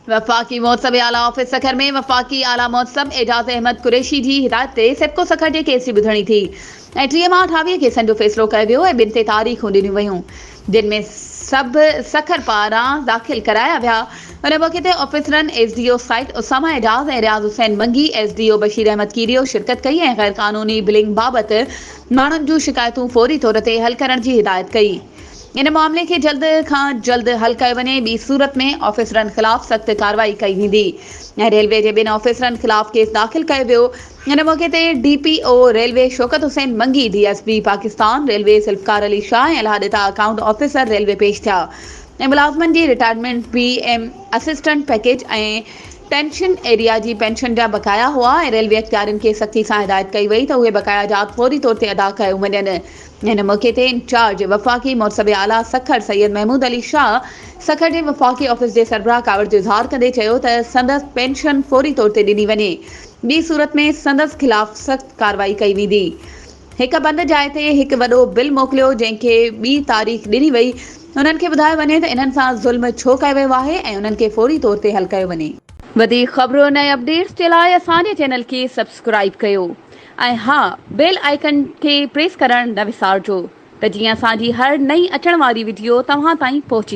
वफ़ाक़ी मौसम आला ऑफिस सखर में वफ़ाक़ी आला मौसम एजाज़ अहमद कुरैशी जी हिदायत ते सिपको सखर जे केस जी ॿुधणी थी ऐं 30 मां 28 केसनि जो फ़ैसिलो कयो वियो ऐं ॿिनि ते तारीख़ूं ॾिनियूं वयूं जिन में सभु सखर पारां दाख़िल कराया विया। उन मौक़े ते ऑफिसरनि एसडीओ साइट उसामा एजाज़ ऐं रियाज़ हुसैन मंगी एसडीओ बशीर अहमद कीरियो शिरकत कई ऐं गैर क़ानूनी बिलिंग बाबति माण्हुनि जूं शिकायतूं फौरी तौर ते हल करण जी हिदायत कई। इन मामले के जल्द खां जल्द हल कयो वञे, ॿी सूरत में ऑफिसरनि ख़िलाफ़ सख़्त कार्रवाई कई वेंदी ऐं रेलवे जे ॿिनि ऑफिसरनि ख़िलाफ़ केस दाख़िल कयो वियो। इन मौक़े ते डीपीओ रेलवे शौकत हुसैन मंगी, डीएसपी पाकिस्तान रेलवे ज़ुल्फ़कार अली शाह ऐं लाॾेता अकाउंट ऑफिसर रेलवे पेश थिया ऐं मुलाज़िमनि जी रिटायरमेंट पीएम असिस्टेंट पैकेज ऐं पेंशन एरिया जी पेंशन जा बकाया हुआ ऐं रेलवे अख़्तियारनि खे सख़्ती सां हिदायत कई वई त उहे बकाया जात फौरी तौर ते अदा कयो वञनि। इन मौक़े ते इंचार्ज वफ़ाक़ी मौसम आला सखर सैयद महमूद अली शाह सखर जे वफ़ाक़ी ऑफिस जे सरबराह कावड़ जो इज़हार कंदे चयो त संदसि पेंशन फौरी तौर ते ॾिनी वञे, ॿी सूरत में संदसि ख़िलाफ़ सख़्त कार्रवाई कई वेंदी। हिक बंद जाइ ते हिकु वॾो बिल मोकिलियो जंहिंखे ॿी तारीख़ ॾिनी वई, उन्हनि खे ॿुधायो वञे त इन्हनि सां ज़ुल्म छो कयो वियो आहे ऐं उन्हनि खे फौरी तौर ते हल कयो वञे। वधीक ख़बरुनि ऐं अपडेट्स जे लाइ असांजे चैनल खे सब्सक्राइब कयो ऐं हा, बेल आइकन खे प्रेस करणु न विसारिजो त जीअं असांजी हर नई अचण वारी वीडियो तव्हां ताईं पहुची